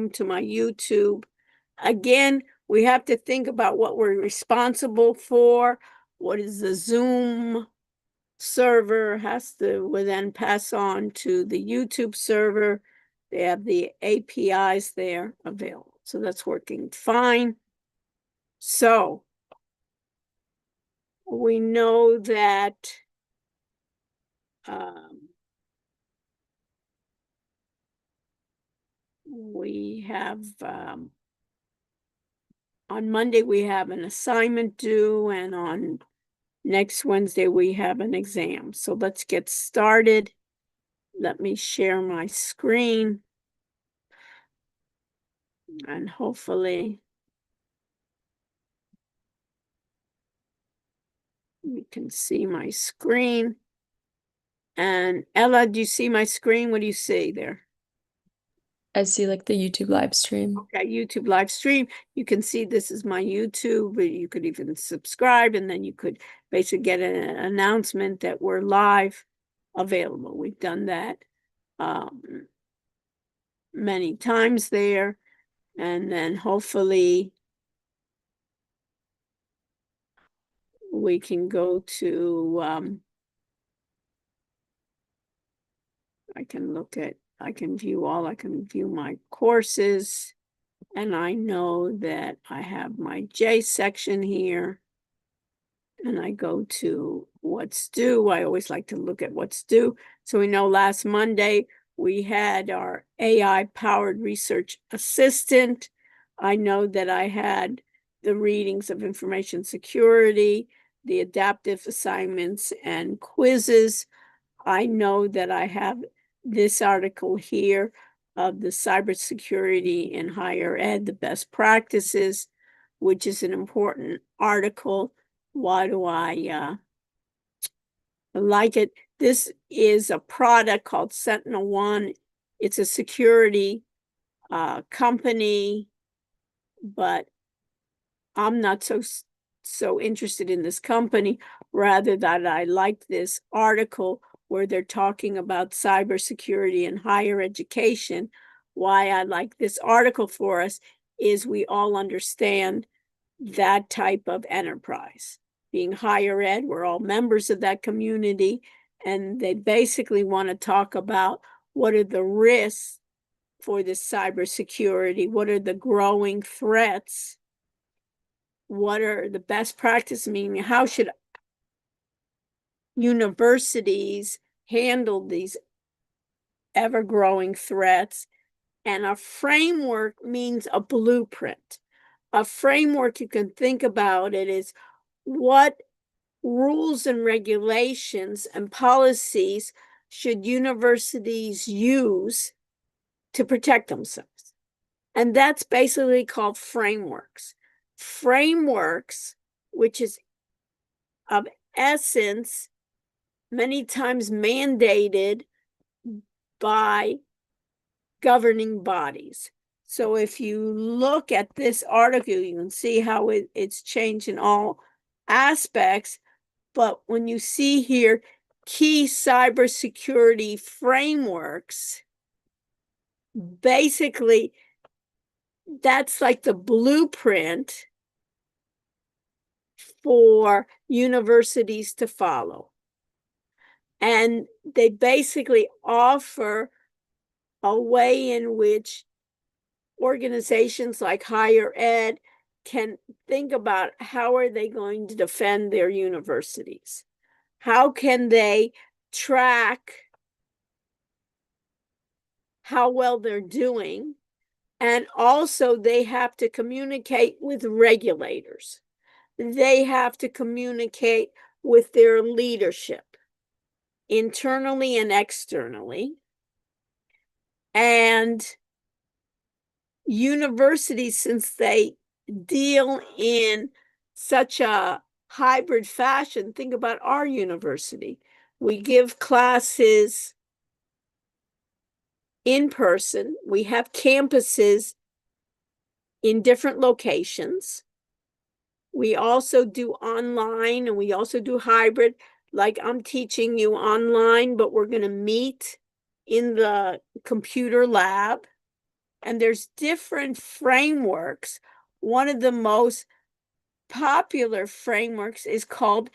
come to my YouTube. Again, we have to think about what we're responsible for. What is the Zoom server has to will then pass on to the YouTube server. They have the APIs there available. So that's working fine. So we know that we have on Monday we have an assignment due, and on next Wednesday we have an exam. So let's get started. Let me share my screen, and hopefully you can see my screen. And Ella, do you see my screen? What do you see there? I see like the YouTube live stream. Okay, YouTube live stream. You can see this is my YouTube. You could even subscribe, and then you could basically get an announcement that we're live available. We've done that many times there. And then hopefully we can go to, I can view my courses. And I know that I have my J section here. And I go to what's due. I always like to look at what's due. So we know last Monday we had our AI-powered research assistant. I know that I had the readings of information security, the adaptive assignments and quizzes. I know that I have this article here of the cybersecurity in higher ed, the best practices, which is an important article. Why do I like it? This is a product called SentinelOne. It's a security company, but I'm not so interested in this company. Rather, that I like this article where they're talking about cybersecurity in higher education. Why I like this article for us is we all understand that type of enterprise. Being higher ed, we're all members of that community, and they basically want to talk about what are the risks for this cybersecurity, what are the growing threats, what are the best practice, meaning how should universities handle these ever-growing threats. And a framework means a blueprint. A framework, you can think about it, is what rules and regulations and policies should universities use to protect themselves. And that's basically called frameworks. Frameworks, which is of essence many times mandated by governing bodies. So if you look at this article, you can see how it's changed in all aspects. But when you see here, key cybersecurity frameworks, basically, that's like the blueprint for universities to follow. And they basically offer a way in which organizations like higher ed can think about how are they going to defend their universities? How can they track how well they're doing? And also they have to communicate with regulators. They have to communicate with their leadership, internally and externally. And universities, since they deal in such a hybrid fashion, think about our university. We give classes in person. We have campuses in different locations. We also do online, and we also do hybrid. Like I'm teaching you online, but we're going to meet in the computer lab. And there's different frameworks. One of the most popular frameworks is called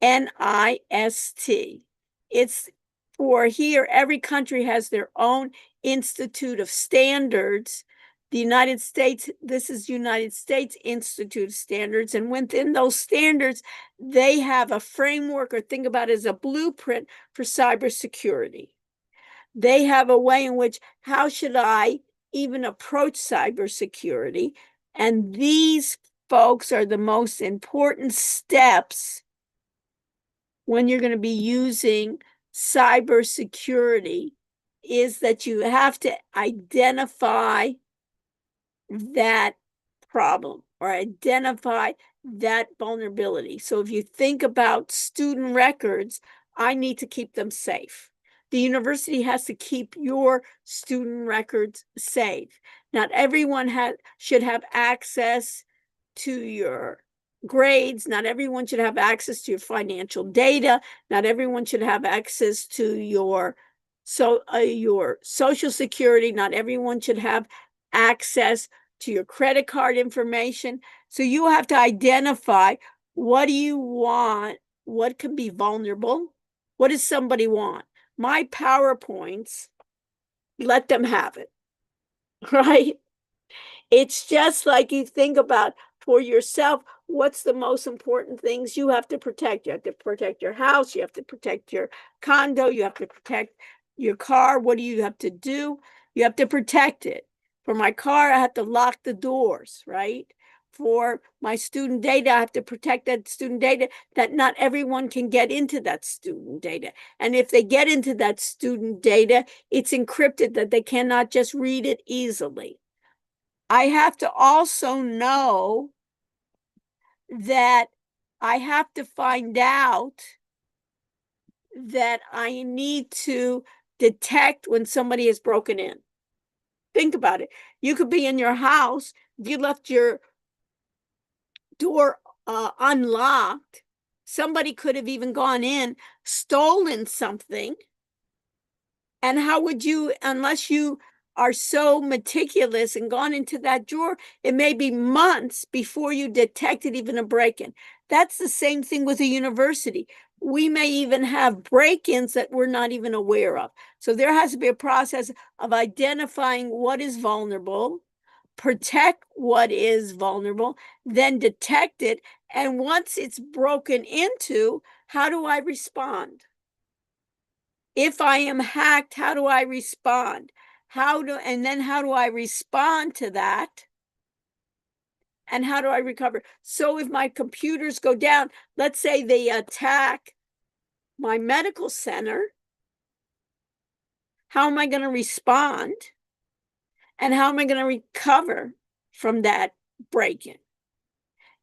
NIST. It's for here, every country has their own Institute of Standards. The United States, this is United States Institute of Standards, and within those standards, they have a framework, or think about it as a blueprint for cybersecurity. They have a way in which, how should I even approach cybersecurity? And these folks are the most important steps when you're going to be using cybersecurity, is that you have to identify that problem or identify that vulnerability. So if you think about student records, I need to keep them safe. The university has to keep your student records safe. Not everyone should have access to your grades. Not everyone should have access to your financial data. Not everyone should have access to your social security. Not everyone should have access to your credit card information. So you have to identify, what do you want? What can be vulnerable? What does somebody want? My PowerPoints, let them have it, right? It's just like you think about for yourself, what's the most important things you have to protect? You have to protect your house, you have to protect your condo, you have to protect your car. What do you have to do? You have to protect it. For my car, I have to lock the doors, right? For my student data, I have to protect that student data, that not everyone can get into that student data. And if they get into that student data, it's encrypted, that they cannot just read it easily. I have to also know that I have to find out that I need to detect when somebody has broken in. Think about it. You could be in your house. If you left your door unlocked, somebody could have even gone in, stolen something. And how would you, unless you are so meticulous and gone into that drawer, it may be months before you detected even a break-in. That's the same thing with a university. We may even have break-ins that we're not even aware of. So there has to be a process of identifying what is vulnerable, protect what is vulnerable, then detect it. And once it's broken into, how do I respond? If I am hacked, how do I respond? And then how do I respond to that? And how do I recover? So if my computers go down, let's say they attack my medical center, how am I going to respond? And how am I going to recover from that break-in?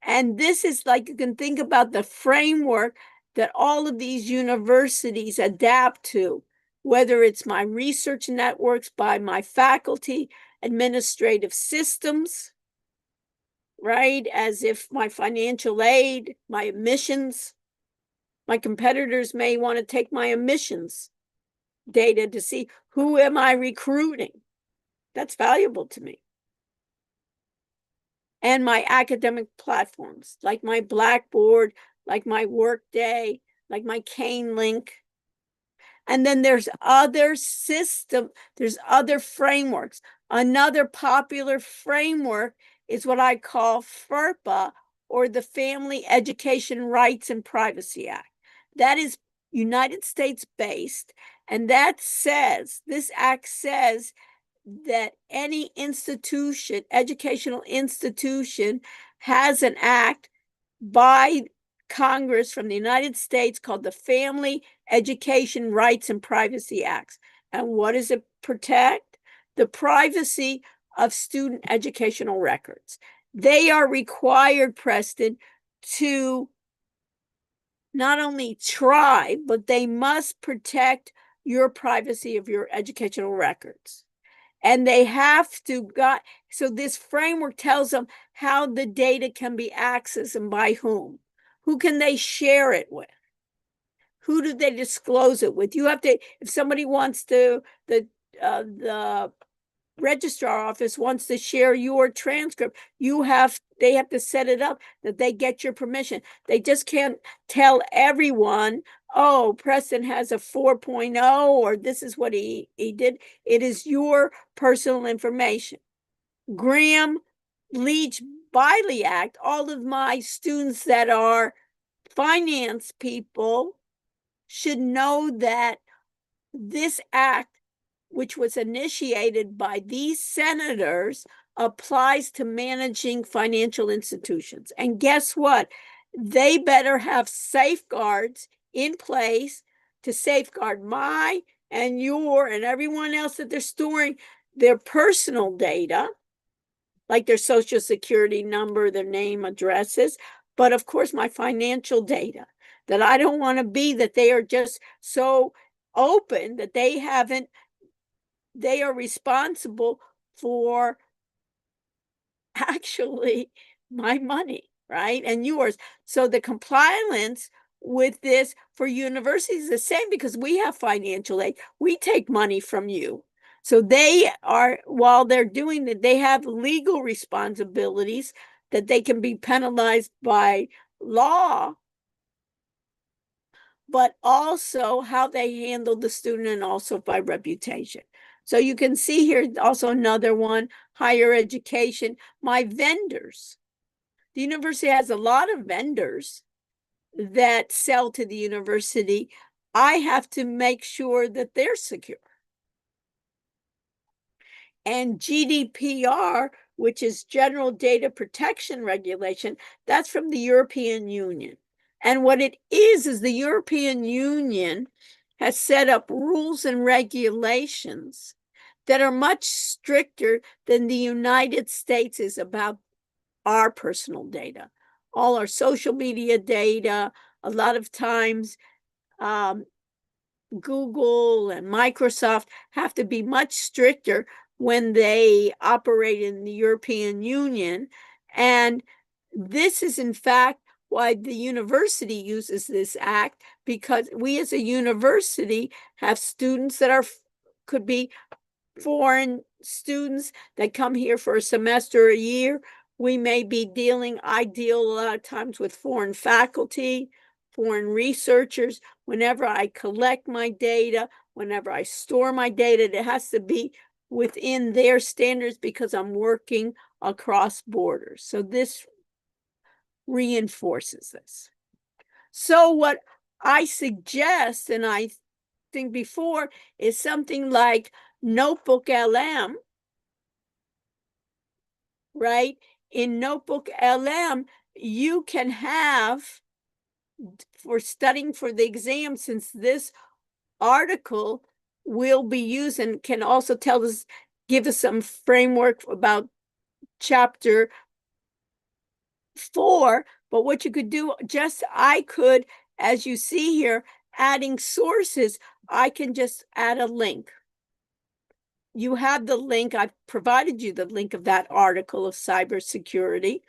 And this is like, you can think about the framework that all of these universities adapt to, whether it's my research networks by my faculty, administrative systems, right? As if my financial aid, my admissions, my competitors may want to take my admissions data to see who am I recruiting. That's valuable to me. And my academic platforms, like my Blackboard, like my Workday, like my Cane Link. And then there's other frameworks. Another popular framework is what I call FERPA, or the Family Education Rights and Privacy Act. That is United States based. And this act says that any institution, educational institution, has an act by Congress from the United States called the Family Education Rights and Privacy Acts. And what does it protect? The privacy of student educational records. They are required, Preston, to not only try, but they must protect your privacy of your educational records. And they have to so this framework tells them how the data can be accessed and by whom. Who can they share it with? Who do they disclose it with? You have to, if somebody wants to, the registrar office wants to share your transcript, they have to set it up that they get your permission. They just can't tell everyone, oh, Preston has a 4.0 or this is what he did. It is your personal information. Graham Leach Biley Act, all of my students that are finance people should know that this act, which was initiated by these senators, applies to managing financial institutions. And guess what? They better have safeguards in place to safeguard my and your and everyone else that they're storing their personal data, like their social security number, their name, addresses, but of course my financial data. That I don't want to be that they are just so open that they are responsible for actually my money, right? And yours. So the compliance with this for universities is the same because we have financial aid. We take money from you. So they are, while they're doing that, they have legal responsibilities that they can be penalized by law, but also how they handle the student and also by reputation. So you can see here also another one, higher education, my vendors. The university has a lot of vendors that sell to the university. I have to make sure that they're secure. And GDPR, which is General Data Protection Regulation, that's from the European Union. And what it is the European Union has set up rules and regulations that are much stricter than the United States is about our personal data. All our social media data, a lot of times Google and Microsoft have to be much stricter when they operate in the European Union. And this is, in fact, why the university uses this act, because we as a university have students that could be foreign students that come here for a semester or a year. We may be I deal a lot of times with foreign faculty, foreign researchers. Whenever I collect my data, whenever I store my data, it has to be within their standards because I'm working across borders. So this reinforces this. So what I suggest, and I think before, is something like Notebook LM, right? In Notebook LM, you can have, for studying for the exam, since this article will be used and can also give us some framework about chapter 4. But what you could do, I could, as you see here, adding sources, I can just add a link. You have the link. I've provided you the link of that article of cybersecurity.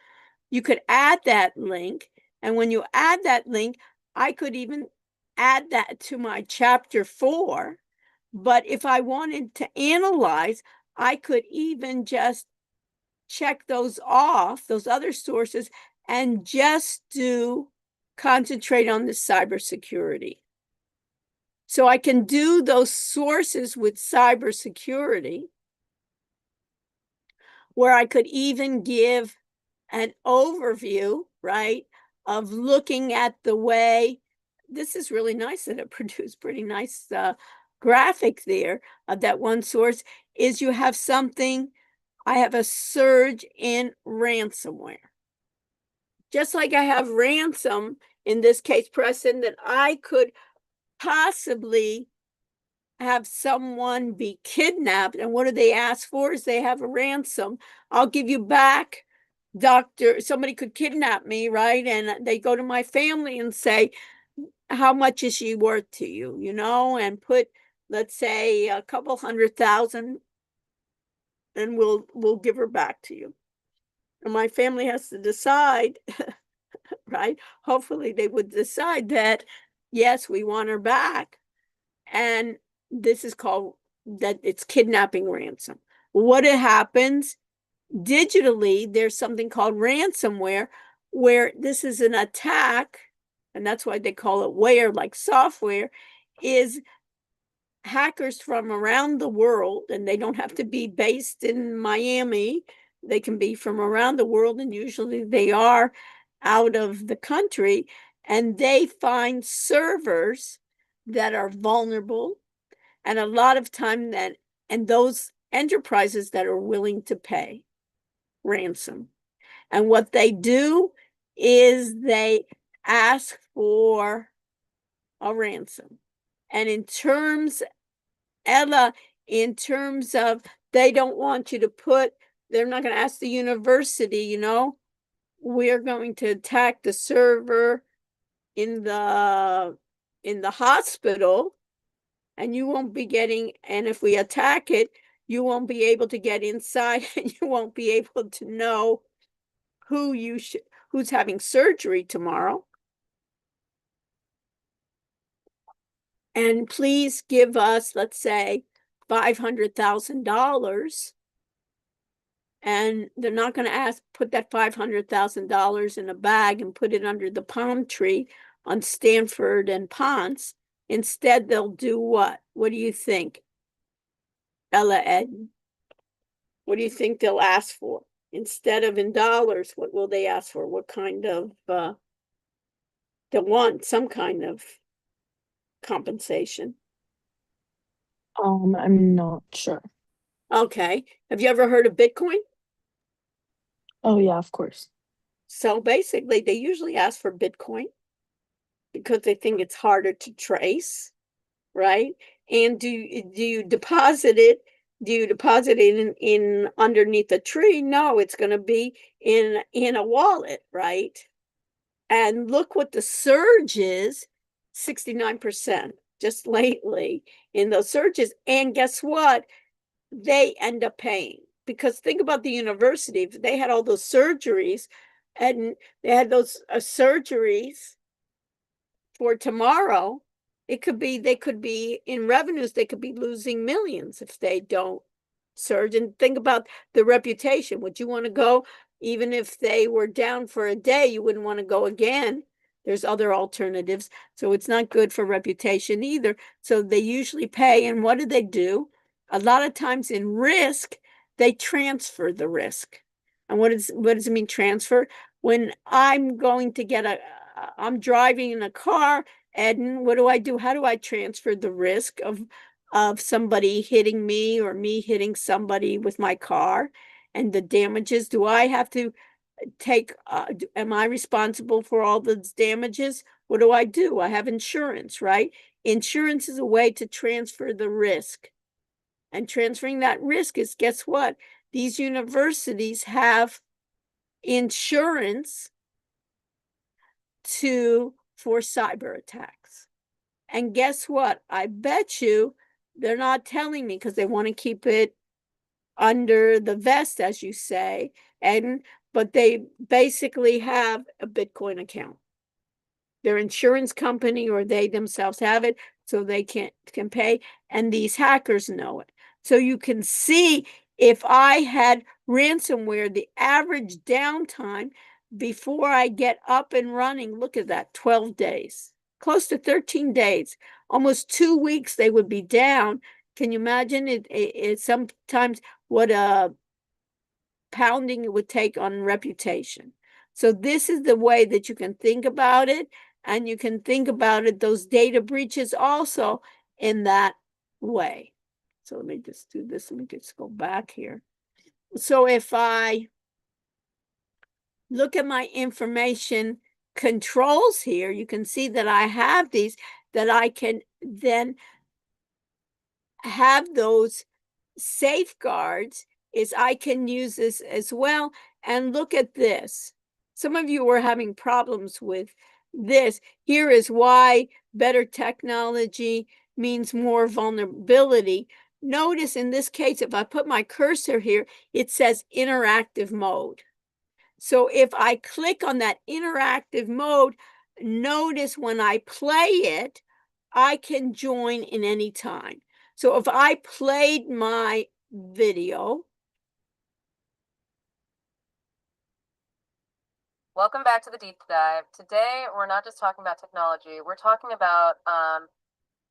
You could add that link. And when you add that link, I could even add that to my chapter 4. But if I wanted to analyze, I could even just check those off, those other sources, and just concentrate on the cybersecurity. So I can do those sources with cybersecurity, where I could even give an overview, right, of looking at the way, this is really nice that it produced pretty nice graphic there of that one source, is you have something, I have a surge in ransomware. Just like I have ransom, in this case, Preston, that I could possibly have someone be kidnapped. And what do they ask for? Is they have a ransom. I'll give you back, doctor. Somebody could kidnap me, right? And they go to my family and say, how much is she worth to you? And put, let's say, a couple $100,000, and we'll give her back to you. And my family has to decide, right? Hopefully they would decide that, yes, we want her back. And this is called, that it's kidnapping ransom. What it happens digitally, there's something called ransomware, where this is an attack, and that's why they call it ware, like software, is hackers from around the world, and they don't have to be based in Miami. They can be from around the world, and usually they are out of the country, and they find servers that are vulnerable, and a lot of time that, and those enterprises that are willing to pay ransom. And what they do is they ask for a ransom. And Ella, in terms of, they don't want you to put, they're not going to ask the university, we're going to attack the server in the hospital, and you won't be getting, and if we attack it, you won't be able to get inside, and you won't be able to know who's having surgery tomorrow. And please give us, let's say, $500,000. And they're not going to put that $500,000 in a bag and put it under the palm tree on Stanford and Ponce. Instead, they'll do what? What do you think, Ella Ed? What do you think they'll ask for? Instead of in dollars, what will they ask for? What kind of, they'll want some kind of compensation. I'm not sure. Okay. Have you ever heard of Bitcoin? Oh yeah, of course. So basically, they usually ask for Bitcoin because they think it's harder to trace, right? And do you deposit it? Do you deposit it in underneath a tree? No, it's going to be in a wallet, right? And look what the surge is, 69% just lately in those surges. And guess what? They end up paying, because think about the university. If they had all those surgeries, and they had those surgeries for tomorrow, they could be in revenues, they could be losing millions if they don't surge. And think about the reputation. Would you want to go? Even if they were down for a day, you wouldn't want to go again. There's other alternatives. So it's not good for reputation either. So they usually pay. And what do? A lot of times in risk, they transfer the risk. And what does it mean, transfer? When I'm driving in a car, and what do I do? How do I transfer the risk of somebody hitting me or me hitting somebody with my car and the damages? Do I have to am I responsible for all those damages? What do? I have insurance, right? Insurance is a way to transfer the risk. And transferring that risk is, guess what? These universities have insurance for cyber attacks. And guess what? I bet you they're not telling me because they want to keep it under the vest, as you say. But they basically have a Bitcoin account. Their insurance company or they themselves have it, so they can pay. And these hackers know it. So you can see, if I had ransomware, the average downtime before I get up and running, look at that, 12 days, close to 13 days, almost 2 weeks they would be down. Can you imagine it sometimes what a pounding it would take on reputation? So this is the way that you can think about it. And you can think about it, those data breaches also, in that way. So let me just do this. Let me just go back here. So if I look at my information controls here, you can see that I have these, that I can then have those safeguards, is I can use this as well. And look at this. Some of you were having problems with this. Here is why better technology means more vulnerability. Notice in this case, if I put my cursor here, it says interactive mode. So if I click on that interactive mode, notice when I play it, I can join in any time. So if I played my video. Welcome back to the deep dive. Today, we're not just talking about technology, we're talking about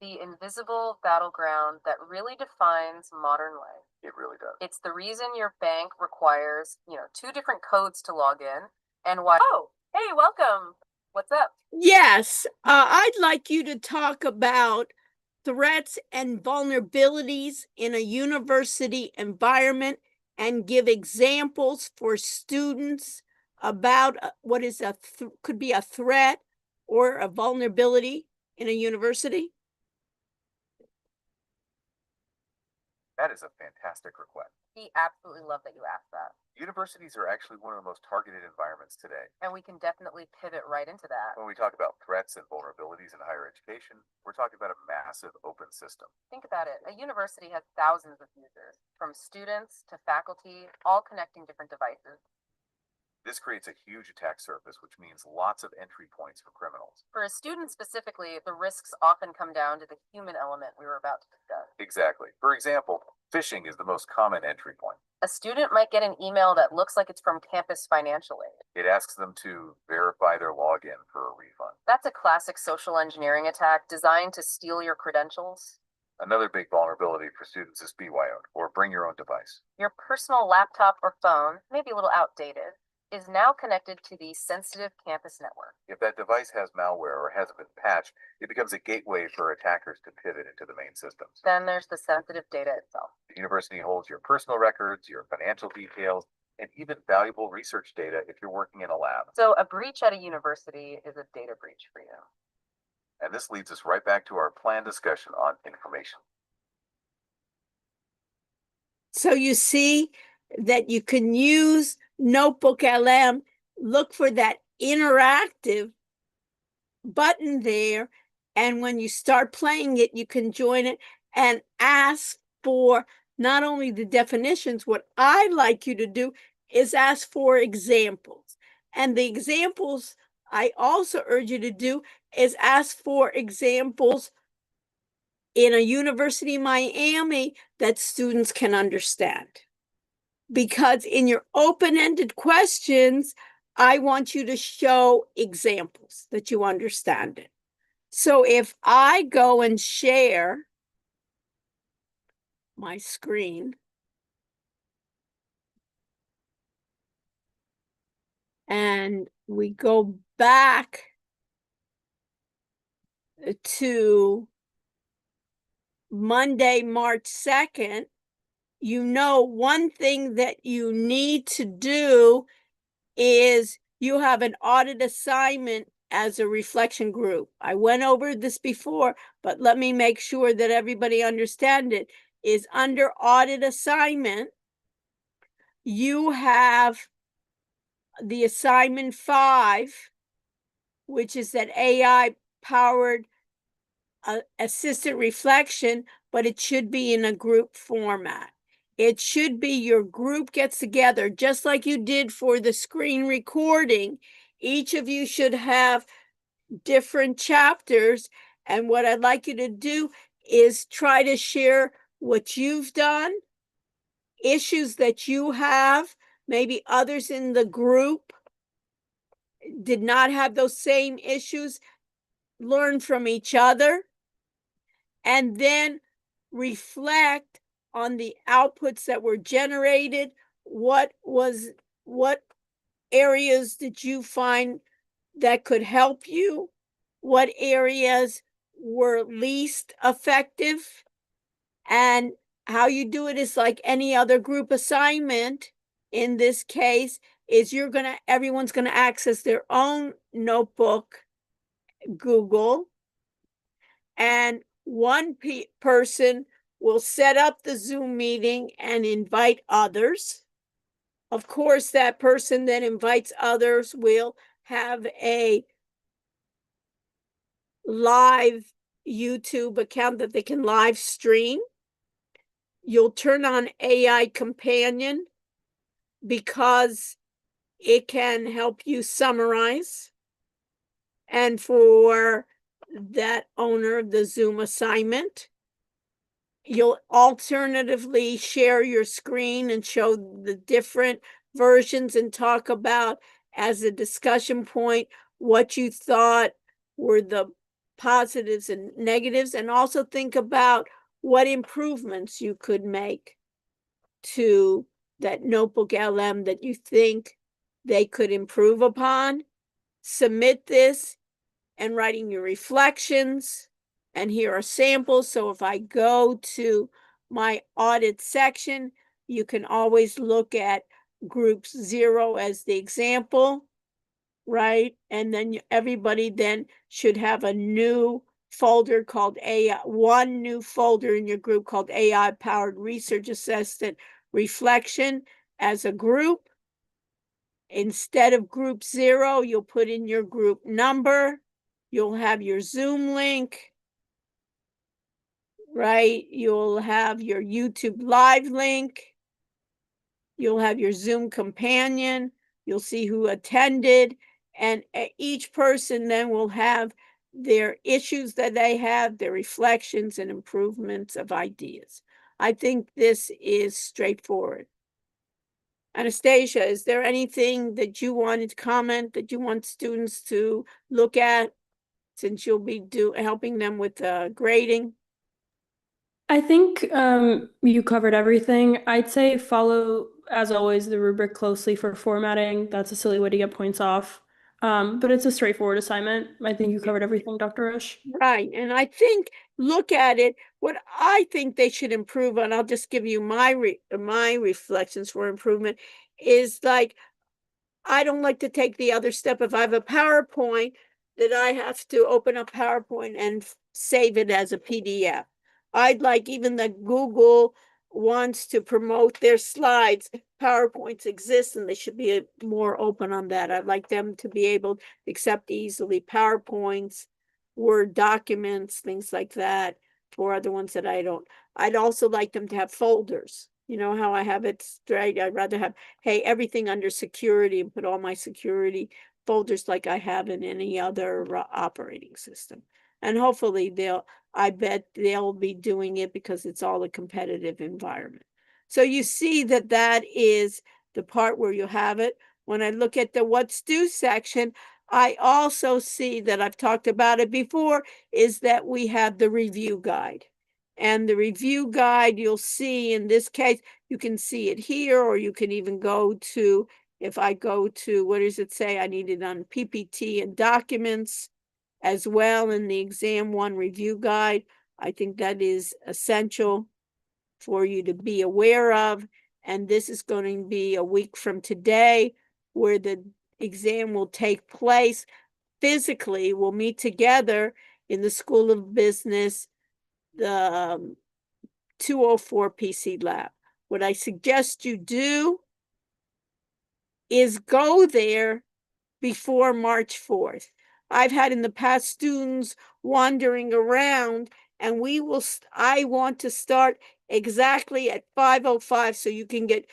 the invisible battleground that really defines modern life. It really does. It's the reason your bank requires, 2 different codes to log in, and why. Oh, hey, welcome. What's up? Yes, I'd like you to talk about threats and vulnerabilities in a university environment and give examples for students about what is could be a threat or a vulnerability in a university. That is a fantastic request. We absolutely love that you asked that. Universities are actually one of the most targeted environments today. And we can definitely pivot right into that. When we talk about threats and vulnerabilities in higher education, we're talking about a massive open system. Think about it. A university has thousands of users, from students to faculty, all connecting different devices. This creates a huge attack surface, which means lots of entry points for criminals. For a student specifically, the risks often come down to the human element we were about to discuss. Exactly. For example, phishing is the most common entry point. A student might get an email that looks like it's from Campus Financial Aid. It asks them to verify their login for a refund. That's a classic social engineering attack designed to steal your credentials. Another big vulnerability for students is BYO, or bring your own device. Your personal laptop or phone, maybe a little outdated, is now connected to the sensitive campus network. If that device has malware or hasn't been patched, it becomes a gateway for attackers to pivot into the main systems. Then there's the sensitive data itself. The university holds your personal records, your financial details, and even valuable research data if you're working in a lab. So a breach at a university is a data breach for you. And this leads us right back to our planned discussion on information. So you see that you can use Notebook LM, look for that interactive button there, and when you start playing it, you can join it and ask for not only the definitions. What I like you to do is ask for examples. And the examples I also urge you to do is ask for examples in a university in Miami that students can understand. Because in your open-ended questions, I want you to show examples that you understand it. So if I go and share my screen, and we go back to Monday, March 2nd, one thing that you need to do is you have an audit assignment as a reflection group. I went over this before, but let me make sure that everybody understands it. Is under audit assignment, you have the assignment 5, which is that AI powered assistant reflection, but it should be in a group format. It should be your group gets together, just like you did for the screen recording. Each of you should have different chapters. And what I'd like you to do is try to share what you've done, issues that you have, maybe others in the group did not have those same issues. Learn from each other, and then reflect on the outputs that were generated. What areas did you find that could help you? What areas were least effective? And how you do it is like any other group assignment. In this case, is everyone's gonna access their own notebook, Google, and one person will set up the Zoom meeting and invite others. Of course, that person that invites others will have a live YouTube account that they can live stream. You'll turn on AI Companion because it can help you summarize. And for that owner of the Zoom assignment, You'll alternatively share your screen and show the different versions and talk about, as a discussion point, what you thought were the positives and negatives, and also think about what improvements you could make to that notebook LM that you think they could improve upon. Submit this and writing your reflections. And here are samples. So if I go to my audit section, you can always look at group 0 as the example, right? And then everybody then should have a new folder called AI, one new folder in your group called AI Powered Research Assistant Reflection as a group. Instead of group 0, you'll put in your group number. You'll have your Zoom link, right? You'll have your YouTube live link. You'll have your Zoom companion. You'll see who attended. And each person then will have their issues that they have, their reflections and improvements of ideas. I think this is straightforward. Anastasia, is there anything that you wanted to comment, that you want students to look at, since you'll be helping them with grading? I think you covered everything. I'd say follow, as always, the rubric closely for formatting. That's a silly way to get points off. But it's a straightforward assignment. I think you covered everything, Dr. Rush. Right. And I think, look at it, what I think they should improve on, I'll just give you my reflections for improvement, is like, I don't like to take the other step. If I have a PowerPoint, that I have to open up PowerPoint and save it as a PDF. I'd like, even the Google wants to promote their slides, PowerPoints exist and they should be more open on that. I'd like them to be able to accept easily PowerPoints, Word documents, things like that, for other ones that I don't. I'd also like them to have folders. You know how I have it straight? I'd rather have, hey, everything under security, and put all my security folders like I have in any other operating system. And hopefully I bet they'll be doing it because it's all a competitive environment. So you see that that is the part where you have it. When I look at the what's due section, I also see that, I've talked about it before, is that we have the review guide. And the review guide, you'll see in this case, you can see it here, or you can even go to, if I go to, what does it say? I need it on PPT and documents as well in the exam 1 review guide. I think that is essential for you to be aware of. And this is going to be a week from today where the exam will take place. Physically, we'll meet together in the School of Business, the 204 PC lab. What I suggest you do is go there before March 4th. I've had in the past students wandering around, and I want to start exactly at 5:05 so you can get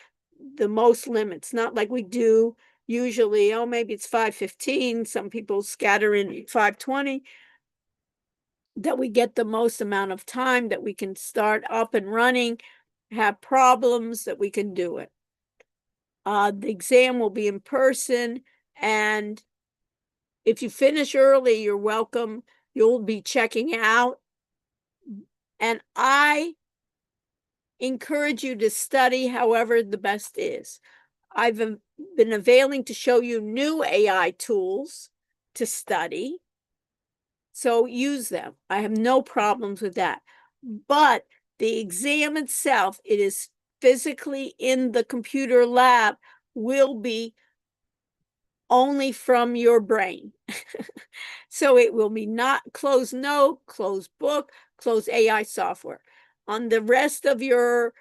the most limits, not like we do usually, oh, maybe it's 5:15, some people scatter in 5:20, that we get the most amount of time, that we can start up and running, have problems, that we can do it. The exam will be in person, and if you finish early, you're welcome. You'll be checking out. And I encourage you to study however the best is. I've been availing to show you new AI tools to study. So use them. I have no problems with that. But the exam itself, it is physically in the computer lab, will be only from your brain. So it will be not closed note, closed book, closed AI software. On the rest of your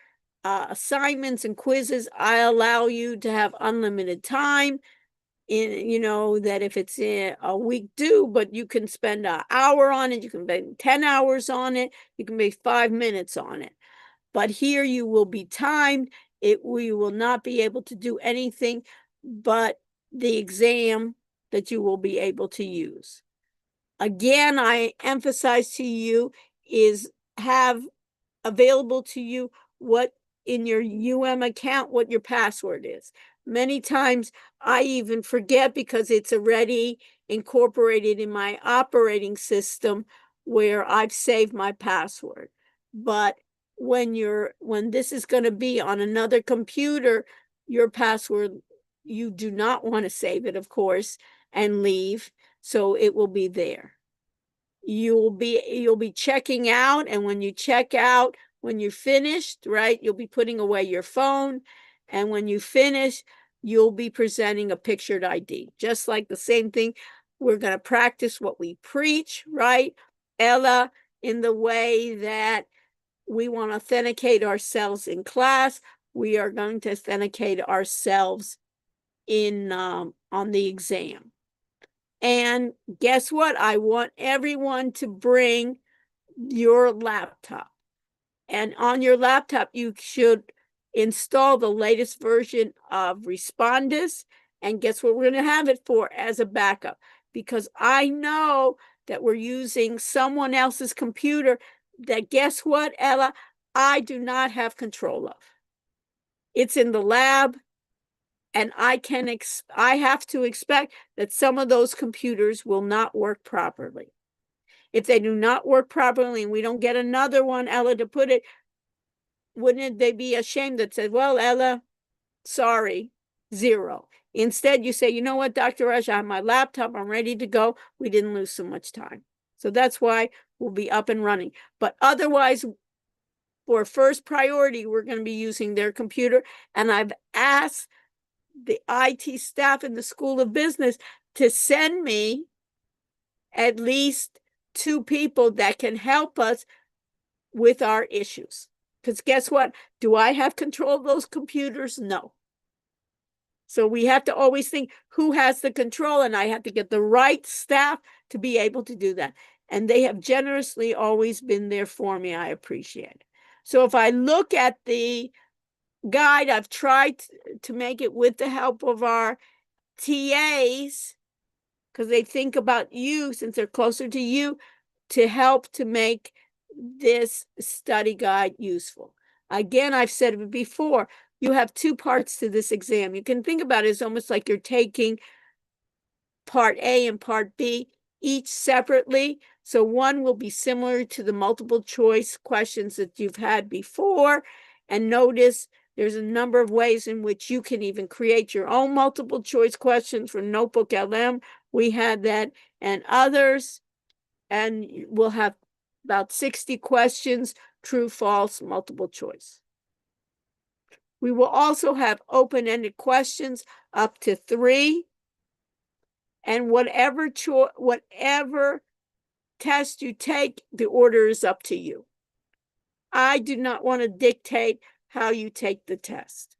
assignments and quizzes, I allow you to have unlimited time. That if it's in a week due, but you can spend an hour on it, you can spend 10 hours on it, you can make 5 minutes on it. But here you will be timed. We will not be able to do anything but the exam that you will be able to use. Again, I emphasize to you is have available to you what in your account, what your password is. Many times I even forget because it's already incorporated in my operating system where I've saved my password. But when this is going to be on another computer, your password, you do not want to save it, of course, and leave. So it will be there. You'll be checking out, and when you check out, when you're finished, right, you'll be putting away your phone, and when you finish, you'll be presenting a pictured ID. Just like the same thing, we're going to practice what we preach, right, Ella, in the way that we want to authenticate ourselves in class. We are going to authenticate ourselves in on the exam. And guess what? I want everyone to bring your laptop. And on your laptop, you should install the latest version of Respondus. And guess what we're going to have it for? As a backup. Because I know that we're using someone else's computer that, guess what, Ella? I do not have control of. It's in the lab. And I have to expect that some of those computers will not work properly. If they do not work properly and we don't get another one, Ella, to put it, wouldn't they be ashamed that said, well, Ella, sorry, 0. Instead, you say, you know what, Dr. Rush, I have my laptop, I'm ready to go. We didn't lose so much time. So that's why we'll be up and running. But otherwise, for first priority, we're going to be using their computer. And I've asked the IT staff in the School of Business to send me at least 2 people that can help us with our issues. Because guess what? Do I have control of those computers? No. So we have to always think who has the control, and I have to get the right staff to be able to do that. And they have generously always been there for me. I appreciate it. So if I look at the guide, I've tried to make it with the help of our TAs, because they think about you since they're closer to you, to help to make this study guide useful. Again, I've said it before, you have 2 parts to this exam. You can think about it as almost like you're taking part A and part B, each separately. So one will be similar to the multiple choice questions that you've had before. And notice there's a number of ways in which you can even create your own multiple choice questions for Notebook LM. We had that and others. And we'll have about 60 questions, true, false, multiple choice. We will also have open-ended questions up to 3. And whatever test you take, the order is up to you. I do not want to dictate how you take the test.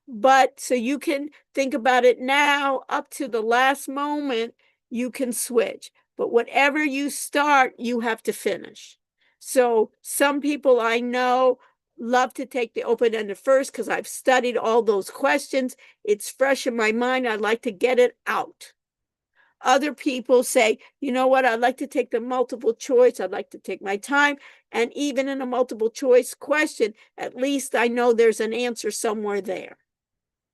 But so you can think about it now, up to the last moment, you can switch. But whatever you start, you have to finish. So some people I know love to take the open-ended first because I've studied all those questions. It's fresh in my mind. I'd like to get it out. Other people say, you know what, I'd like to take the multiple choice. I'd like to take my time. And even in a multiple choice question, at least I know there's an answer somewhere there.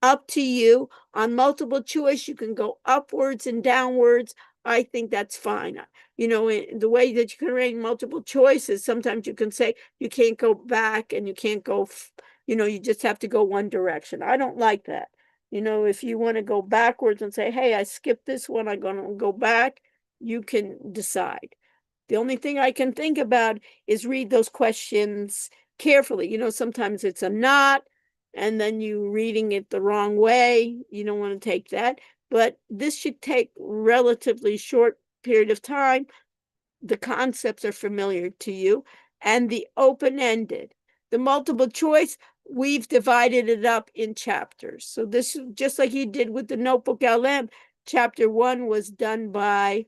Up to you. On multiple choice, you can go upwards and downwards. I think that's fine. You know, the way that you can arrange multiple choices, sometimes you can say you can't go back and you can't go, you just have to go one direction. I don't like that. You know, if you want to go backwards and say, hey, I skipped this one, I'm going to go back, you can decide. The only thing I can think about is read those questions carefully. You know, sometimes it's a not, and then you reading it the wrong way. You don't want to take that. But this should take relatively short period of time. The concepts are familiar to you. And the open-ended. The multiple choice, we've divided it up in chapters. So this is just like you did with the Notebook LM. Chapter 1 was done by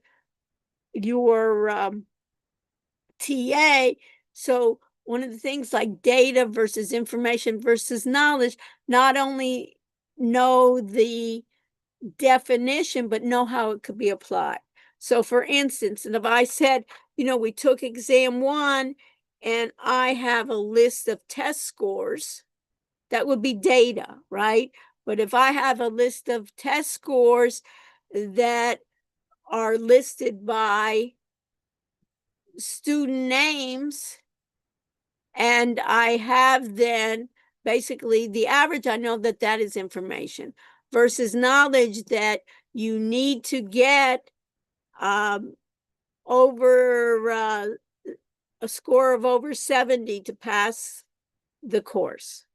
your TA. So one of the things like data versus information versus knowledge, not only know the definition, but know how it could be applied. So for instance, and if I said, we took exam 1 and I have a list of test scores, that would be data, right? But if I have a list of test scores that are listed by student names, and I have then basically the average, I know that that is information versus knowledge that you need to get over a score of over 70 to pass the course.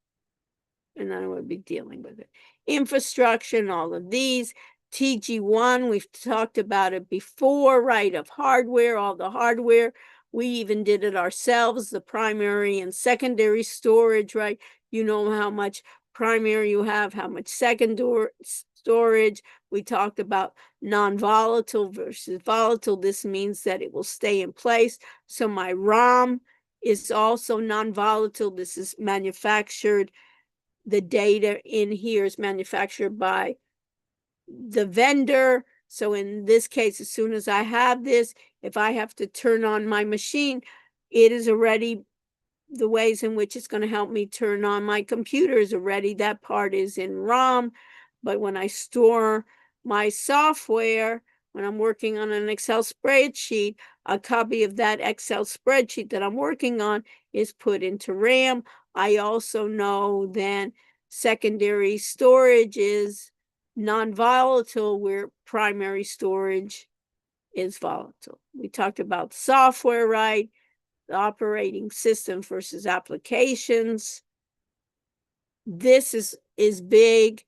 And then I would be dealing with it. Infrastructure and all of these. TG1, we've talked about it before, right? Of hardware, all the hardware. We even did it ourselves, the primary and secondary storage, right? You know how much primary you have, how much secondary storage. We talked about non-volatile versus volatile. This means that it will stay in place. So my ROM is also non-volatile. This is manufactured. The data in here is manufactured by the vendor. So in this case, as soon as I have this, if I have to turn on my machine, it is already the ways in which it's going to help me turn on my computer is already, that part is in ROM. But when I store my software, when I'm working on an Excel spreadsheet, a copy of that Excel spreadsheet that I'm working on is put into RAM. I also know then secondary storage is non-volatile, where primary storage is volatile. We talked about software, right? The operating system versus applications. This is big.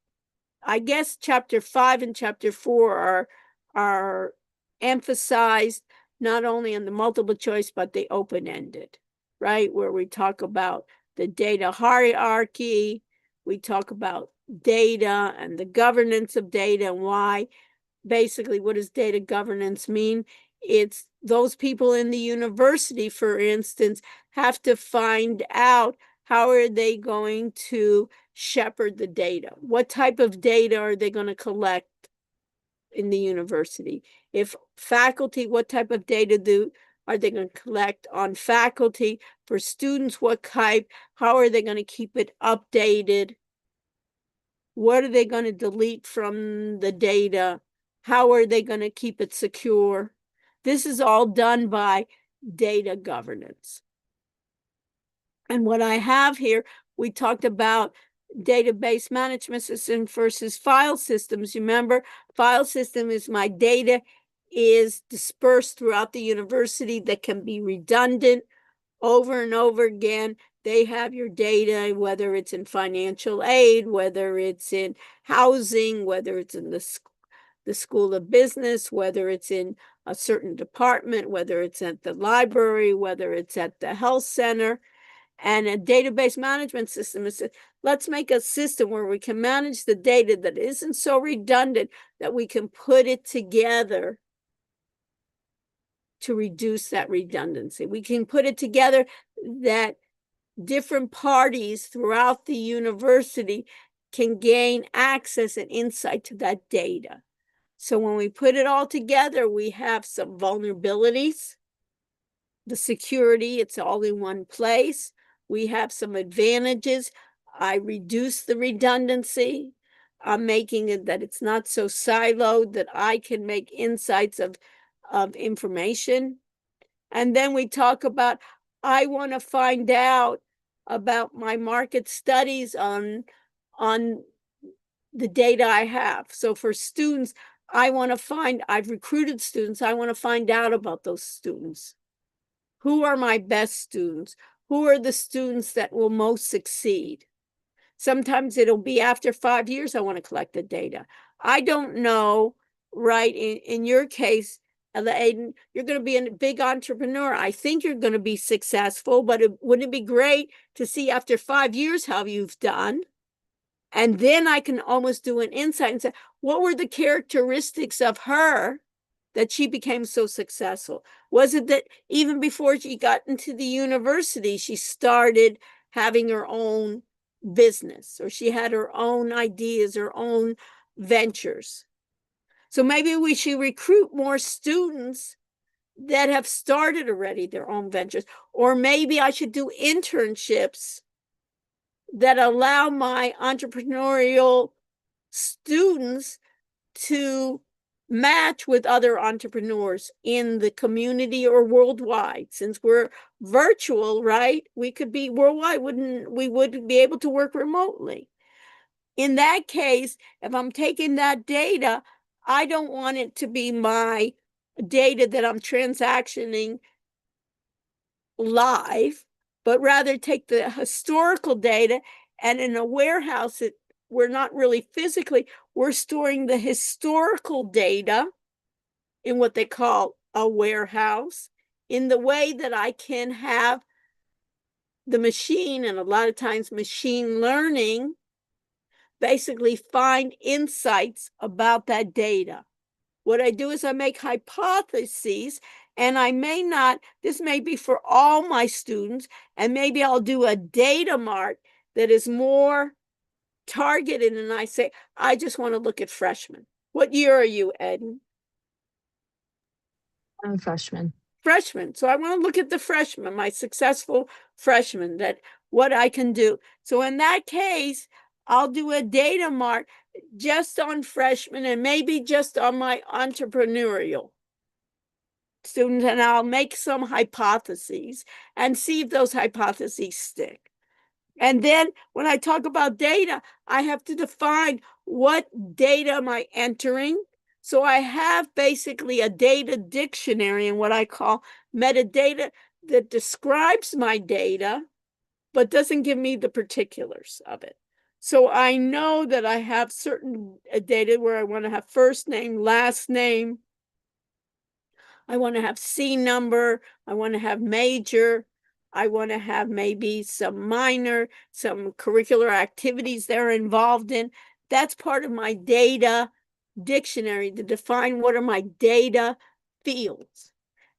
I guess chapter 5 and chapter 4 are emphasized not only on the multiple choice, but the open-ended, right? Where we talk about the data hierarchy, we talk about data and the governance of data and why. Basically, what does data governance mean? It's those people in the university, for instance, have to find out how are they going to shepherd the data? What type of data are they going to collect in the university? If faculty, what type of data are they going to collect on faculty? For students, what type? How are they going to keep it updated? What are they going to delete from the data? How are they going to keep it secure? This is all done by data governance. And what I have here, we talked about database management system versus file systems. You remember, file system is my data is dispersed throughout the university that can be redundant over and over again. They have your data, whether it's in financial aid, whether it's in housing, whether it's in the school of business, whether it's in a certain department, whether it's at the library, whether it's at the health center. And a database management system is, let's make a system where we can manage the data that isn't so redundant that we can put it together to reduce that redundancy. We can put it together that different parties throughout the university can gain access and insight to that data. So when we put it all together, we have some vulnerabilities. The security, it's all in one place. We have some advantages. I reduce the redundancy. I'm making it that it's not so siloed that I can make insights of information. And then we talk about, I want to find out about my market studies on the data I have. So for students, I've recruited students. I want to find out about those students. Who are my best students? Who are the students that will most succeed? Sometimes it'll be after 5 years, I want to collect the data. I don't know, right? In your case, Aiden, you're going to be a big entrepreneur. I think you're going to be successful, but wouldn't it be great to see after 5 years how you've done? And then I can almost do an insight and say, what were the characteristics of her that she became so successful? Was it that even before she got into the university, she started having her own business, or she had her own ideas, her own ventures? So maybe we should recruit more students that have started already their own ventures. Or maybe I should do internships that allow my entrepreneurial students to match with other entrepreneurs in the community or worldwide. Since we're virtual, right? We could be worldwide, we would be able to work remotely. In that case, if I'm taking that data, I don't want it to be my data that I'm transactioning live, but rather take the historical data, and in a warehouse, we're not really physically, we're storing the historical data in what they call a warehouse, in the way that I can have the machine, and a lot of times machine learning, basically find insights about that data. What I do is I make hypotheses, and I may not, this may be for all my students, and maybe I'll do a data mart that is more targeted, and I say, I just want to look at freshmen. What year are you, Eden? I'm a freshman. Freshmen. So I want to look at the freshmen, my successful freshmen, that what I can do. So in that case, I'll do a data mart just on freshmen and maybe just on my entrepreneurial students, and I'll make some hypotheses and see if those hypotheses stick. And then when I talk about data, I have to define what data am I entering. So I have basically a data dictionary and what I call metadata that describes my data, but doesn't give me the particulars of it. So I know that I have certain data where I want to have first name, last name. I want to have C number. I want to have major. I want to have maybe some minor, some curricular activities they're involved in. That's part of my data dictionary to define what are my data fields.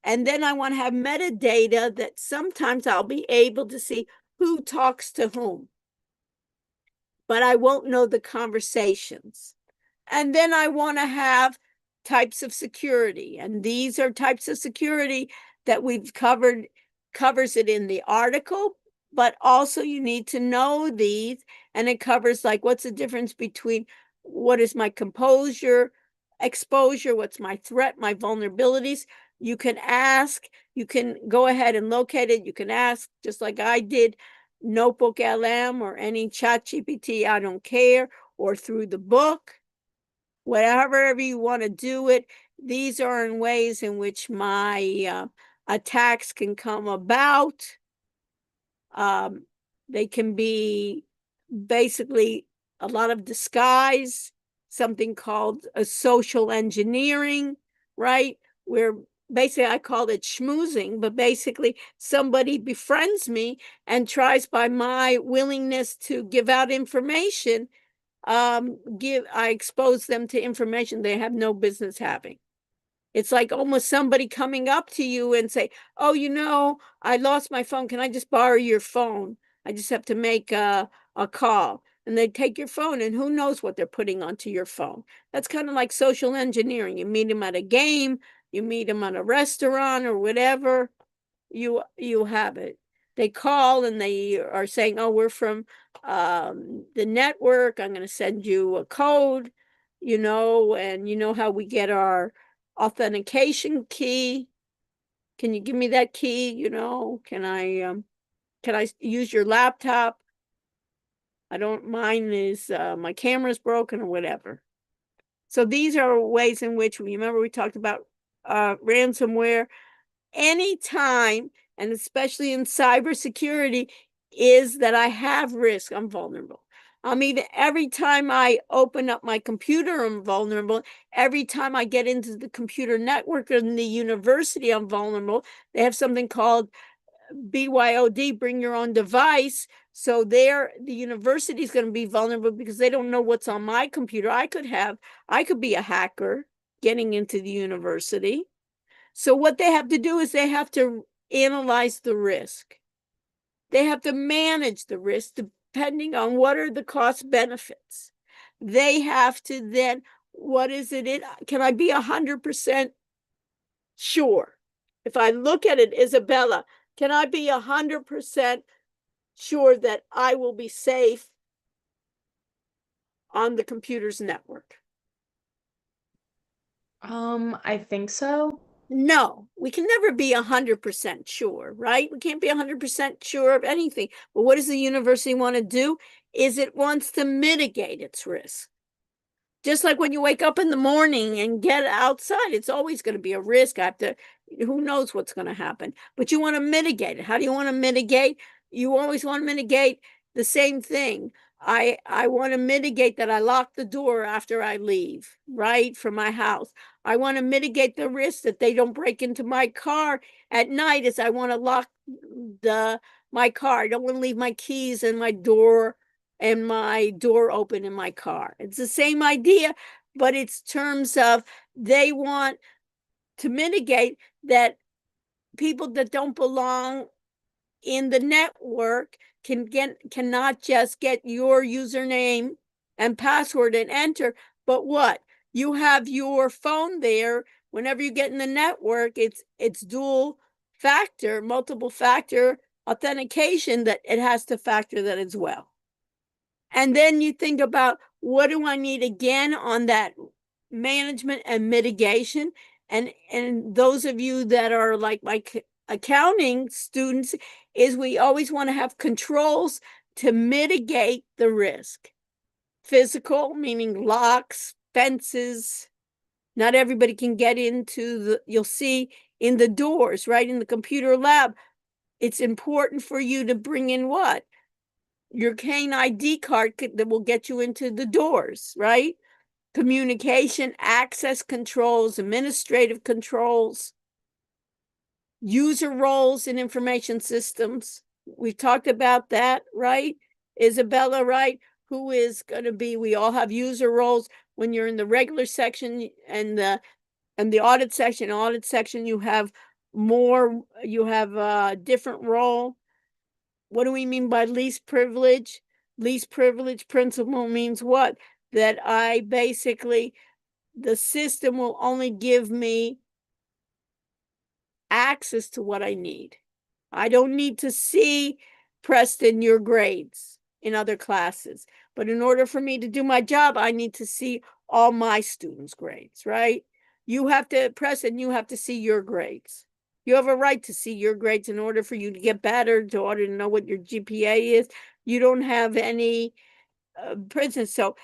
And then I want to have metadata that sometimes I'll be able to see who talks to whom, but I won't know the conversations. And then I want to have types of security. And these are types of security that we've covers it in the article, but also you need to know these. And it covers like, what's the difference between what is my composure, exposure, what's my threat, my vulnerabilities. You can ask, you can go ahead and locate it. You can ask, just like I did, Notebook LM or any chat GPT, I don't care, or through the book. Whatever you want to do it, these are in ways in which my attacks can come about. They can be basically a lot of disguise, something called a social engineering, right? Where basically I call it schmoozing, but basically somebody befriends me and tries by my willingness to give out information, I expose them to information they have no business having. It's like almost somebody coming up to you and say, oh, I lost my phone. Can I just borrow your phone? I just have to make a call. And they take your phone, and who knows what they're putting onto your phone. That's kind of like social engineering. You meet them at a game, you meet them at a restaurant or whatever, you have it. They call and they are saying, oh, we're from the network. I'm going to send you a code, and you know how we get our authentication key. Can you give me that key? Can I use your laptop? I don't, mine is, my camera's broken or whatever. So these are ways in which, remember we talked about ransomware. Anytime, and especially in cybersecurity, is that I have risk, I'm vulnerable. Even every time I open up my computer, I'm vulnerable. Every time I get into the computer network in the university, I'm vulnerable. They have something called BYOD, bring your own device. So the university is going to be vulnerable because they don't know what's on my computer. I could be a hacker getting into the university. So what they have to do is they have to analyze the risk. They have to manage the risk depending on what are the cost benefits. They have to then, what is it? Can I be 100% sure? If I look at it, Isabella, can I be 100% sure that I will be safe on the computer's network? I think so. No, we can never be 100% sure, right? We can't be 100% sure of anything. But what does the university want to do? Is it wants to mitigate its risk. Just like when you wake up in the morning and get outside, it's always going to be a risk. Who knows what's going to happen? But you want to mitigate it. How do you want to mitigate? You always want to mitigate the same thing. I want to mitigate that I lock the door after I leave, right, from my house. I want to mitigate the risk that they don't break into my car at night, as I want to lock my car. I don't want to leave my keys in my door open in my car. It's the same idea, but it's terms of they want to mitigate that people that don't belong in the network cannot just get your username and password and enter, but what? You have your phone there. Whenever you get in the network, it's dual factor, multiple factor authentication, that it has to factor that as well. And then you think about, what do I need again on that management and mitigation? And those of you that are like my accounting students, is we always want to have controls to mitigate the risk. Physical, meaning locks, fences. Not everybody can get into you'll see in the doors, right? In the computer lab, it's important for you to bring in what? Your Kane ID card that will get you into the doors, right? Communication, access controls, administrative controls, user roles in information systems. We've talked about that, right? Isabella, right? Who is going to be, we all have user roles. When you're in the regular section and the audit section, you have a different role. What do we mean by least privilege? Least privilege principle means what? That the system will only give me access to what I need. I don't need to see, Preston, your grades in other classes. But in order for me to do my job, I need to see all my students' grades, right? Preston, you have to see your grades. You have a right to see your grades in order for you to get better, in order to know what your GPA is. You don't have any prison. So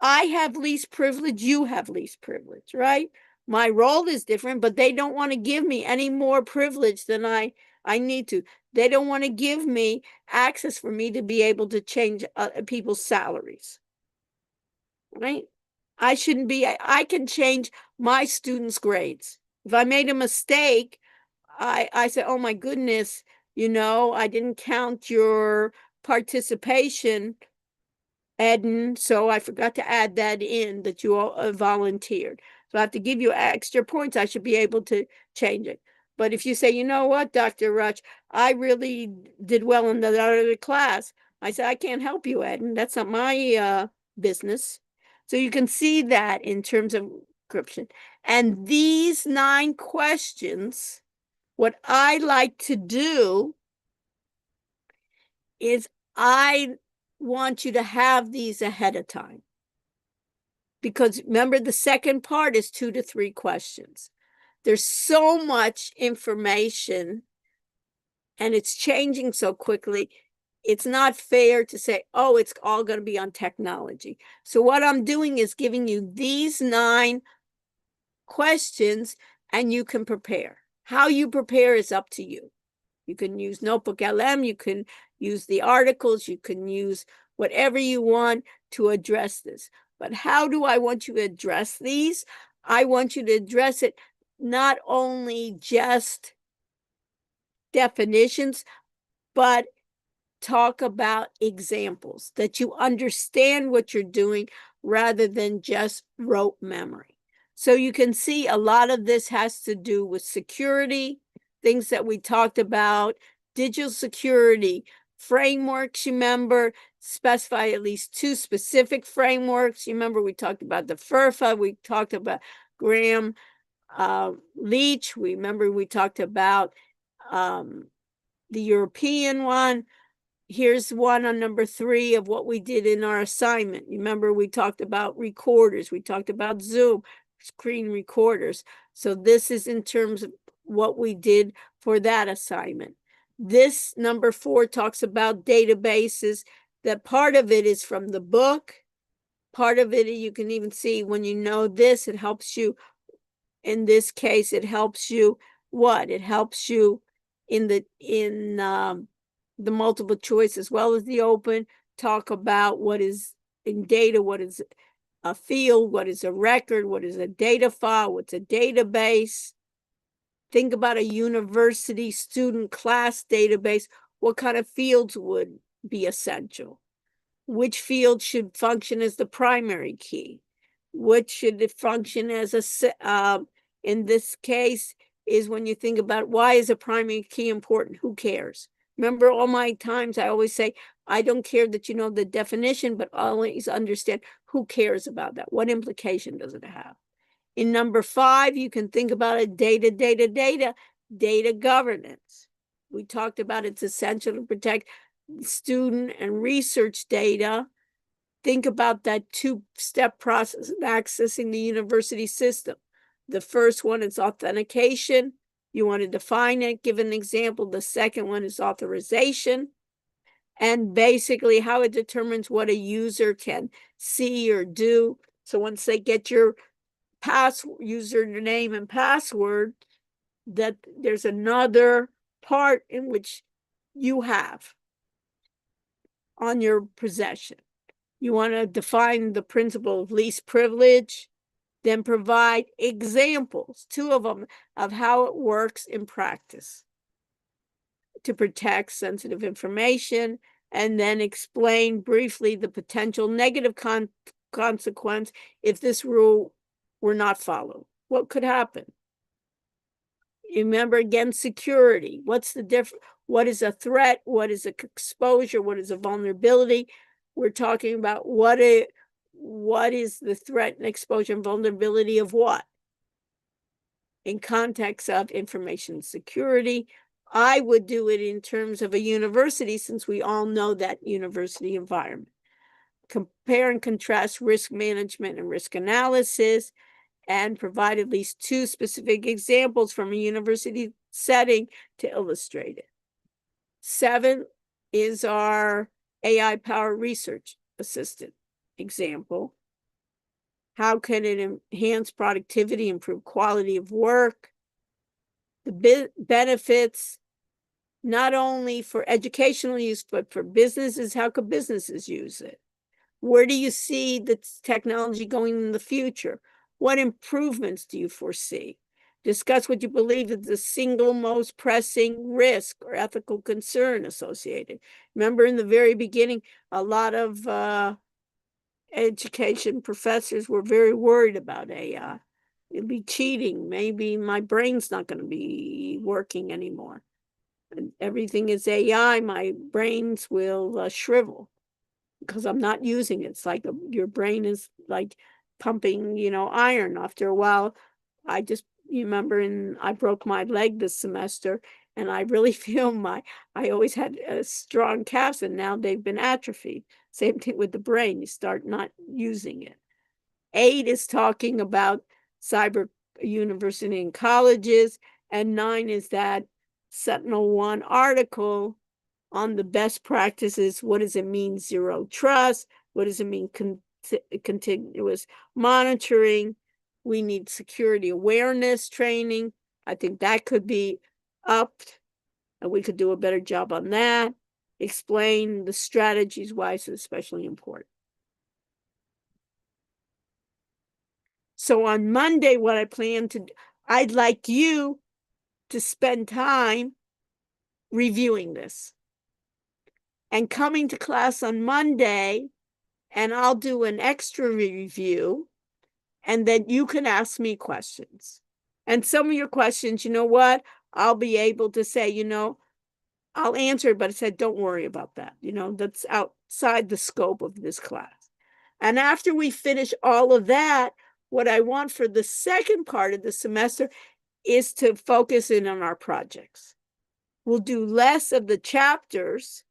I have least privilege, you have least privilege, right? My role is different, but they don't want to give me any more privilege than I need to. They don't want to give me access for me to be able to change people's salaries, right? I can change my students' grades. If I made a mistake, I say, oh my goodness, I didn't count your participation, Eden, so I forgot to add that in, that you all volunteered. So I have to give you extra points. I should be able to change it. But if you say, you know what, Dr. Rutch, I really did well in the other class, I say, I can't help you, Eden. That's not my business. So you can see that in terms of encryption. And these 9 questions, what I like to do is I want you to have these ahead of time. Because remember, the second part is 2 to 3 questions. There's so much information and it's changing so quickly. It's not fair to say, oh, it's all going to be on technology. So what I'm doing is giving you these 9 questions and you can prepare. How you prepare is up to you. You can use Notebook LM, you can use the articles, you can use whatever you want to address this. But how do I want you to address these? I want you to address it not only just definitions, but talk about examples, that you understand what you're doing rather than just rote memory. So you can see a lot of this has to do with security, things that we talked about, digital security, frameworks, you remember, specify at least 2 specific frameworks. You remember we talked about the FERFA, we talked about Graham Leach. Remember we talked about the European one. Here's one on number 3 of what we did in our assignment. Remember we talked about recorders. We talked about Zoom, screen recorders. So this is in terms of what we did for that assignment. This number 4 talks about databases. That part of it is from the book. Part of it, you can even see when you know this, it helps you. In this case, it helps you what? It helps you in the multiple choice as well as the open, talk about what is in data, what is a field, what is a record, what is a data file, what's a database. Think about a university student class database. What kind of fields would be essential? Which field should function as the primary key? Which should it function as a, in this case, is when you think about why is a primary key important? Who cares? Remember all my times, I always say, I don't care that you know the definition, but always understand who cares about that. What implication does it have? In number 5, you can think about it, data governance. We talked about it's essential to protect student and research data. Think about that 2-step process of accessing the university system. The first one is authentication. You want to define it, give an example. The second one is authorization. And basically how it determines what a user can see or do. So once they get your username and password, that there's another part in which you have on your possession. You want to define the principle of least privilege, then provide examples, 2 of them, of how it works in practice to protect sensitive information, and then explain briefly the potential negative consequence if this rule were not followed. What could happen? Remember again, security. What's the difference? What is a threat? What is an exposure? What is a vulnerability? We're talking about what is the threat and exposure and vulnerability of what? In context of information security. I would do it in terms of a university, since we all know that university environment. Compare and contrast risk management and risk analysis, and provide at least 2 specific examples from a university setting to illustrate it. 7 is our AI-powered research assistant example. How can it enhance productivity, improve quality of work? The benefits, not only for educational use, but for businesses. How could businesses use it? Where do you see the technology going in the future? What improvements do you foresee? Discuss what you believe is the single most pressing risk or ethical concern associated. Remember in the very beginning, a lot of education professors were very worried about AI. It'd be cheating. Maybe my brain's not going to be working anymore. And everything is AI. My brains will shrivel because I'm not using it. It's like your brain is like pumping, iron. After a while, you remember, I broke my leg this semester, and I really feel I always had strong calves, and now they've been atrophied. Same thing with the brain. You start not using it. 8 is talking about cyber university and colleges, and 9 is that Sentinel-1 article on the best practices. What does it mean, zero trust? What does it mean, continuous monitoring? We need security awareness training. I think that could be upped, and we could do a better job on that. Explain the strategies why it's especially important. So on Monday, what I plan to do, I'd like you to spend time reviewing this and coming to class on Monday, and I'll do an extra review, and then you can ask me questions. And some of your questions, you know what, I'll be able to say, I'll answer it, but I said, don't worry about that. That's outside the scope of this class. And after we finish all of that, what I want for the second part of the semester is to focus in on our projects. We'll do less of the chapters.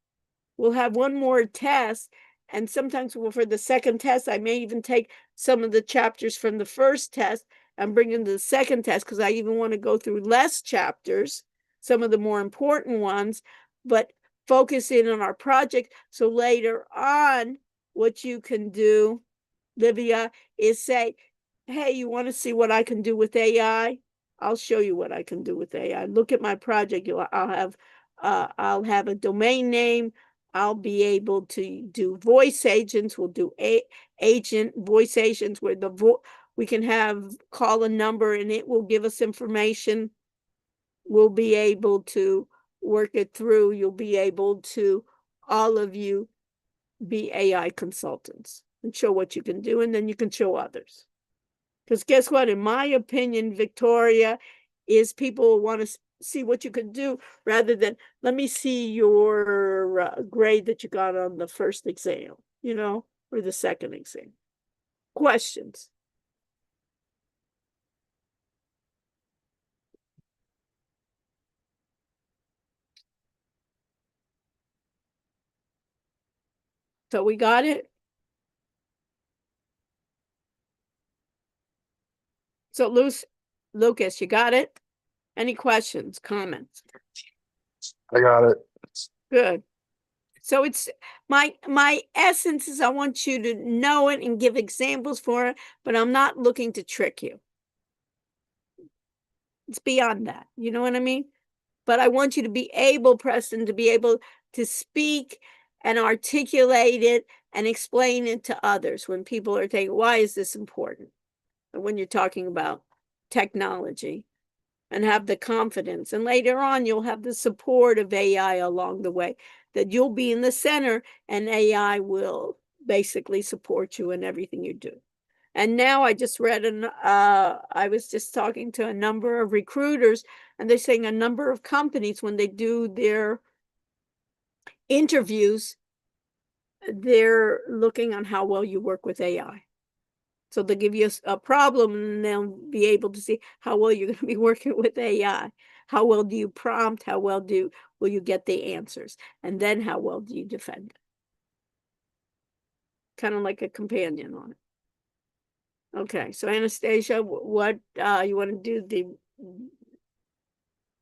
We'll have one more test. And sometimes for the second test, I may even take some of the chapters from the first test and bring into the second test, because I even want to go through less chapters, some of the more important ones, but focus in on our project. So later on, what you can do, Livia, is say, hey, you want to see what I can do with AI? I'll show you what I can do with AI. Look at my project. I'll have a domain name. I'll be able to do voice agents. We'll do voice agents where we can call a number and it will give us information. We'll be able to work it through. You'll be able to, all of you, be AI consultants and show what you can do, and then you can show others. Because guess what? In my opinion, Victoria, is people want to see what you can do rather than, let me see your grade that you got on the first exam, or the second exam. Questions? So we got it? So Lucas, you got it? Any questions, comments? I got it. Good. So it's my essence is I want you to know it and give examples for it, but I'm not looking to trick you. It's beyond that. You know what I mean? But I want you to be able, Preston, to be able to speak and articulate it and explain it to others when people are thinking, why is this important? And when you're talking about technology, and have the confidence. And later on, you'll have the support of AI along the way, that you'll be in the center and AI will basically support you in everything you do. And now I just read, I was just talking to a number of recruiters, and they're saying a number of companies, when they do their interviews, they're looking on how well you work with AI. So they'll give you a problem and they'll be able to see how well you're going to be working with AI. How well do you prompt? How well will you get the answers? And then how well do you defend it? Kind of like a companion on it. Okay, so Anastasia, what you want to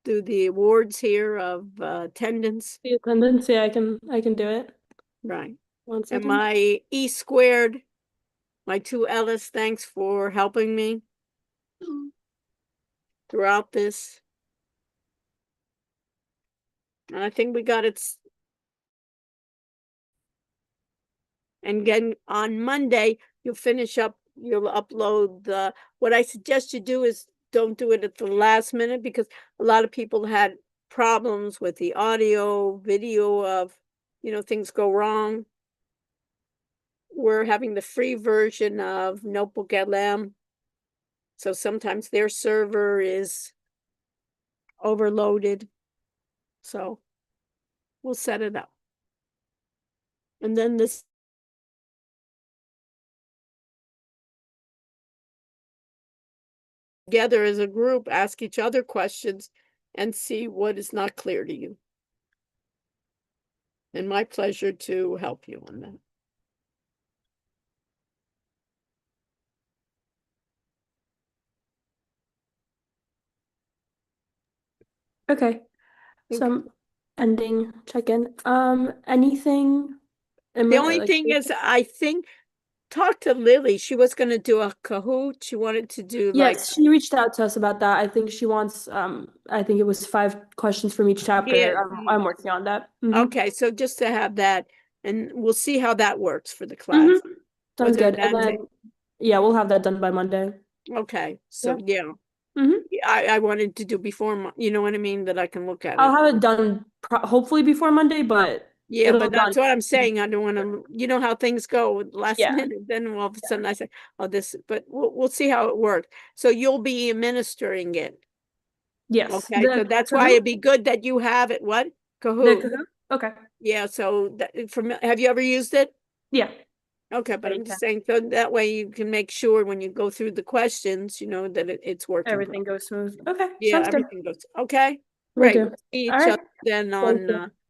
do the awards here of attendance? The attendance, yeah, I can do it. Right. 1 And second. my E², my 2 Ellis, thanks for helping me throughout this. And I think we got it. And again, on Monday, you'll upload what I suggest you do is don't do it at the last minute, because a lot of people had problems with the audio, video of, things go wrong. We're having the free version of Notebook LM. So sometimes their server is overloaded. So we'll set it up. And then this together as a group, ask each other questions and see what is not clear to you. And my pleasure to help you on that. Okay. So I'm ending check-in. Anything? The only thing is, I think, talk to Lily. She was going to do a Kahoot. She wanted to do Yes, she reached out to us about that. I think she wants, I think it was 5 questions from each chapter. Yeah. I'm working on that. Mhm. Okay, so just to have that, and we'll see how that works for the class. Mhm. Sounds Whether good. And then, yeah, we'll have that done by Monday. Okay, so yeah. Mhm. I wanted to do before, you know what I mean, that I can look at I'll it. have it done hopefully before Monday, but Yeah, it'll but done. that's what I'm saying. I don't want to, you know how things go last Yeah. minute, then all of a sudden I say, oh, but we'll see how it works. So you'll be administering it. Yes. Okay, so that's why it'd be good that you have it. What? The Kahoot. Kahoot? Okay. Yeah, so have you ever used it? Yeah. Okay, but Yeah, I'm you just saying, so that way you can make sure when you go through the questions, you know, that it's working. Everything goes smooth. Okay, Yeah, sounds good. everything goes, okay, Will great. do. We'll see All each right. other then Thank on, you.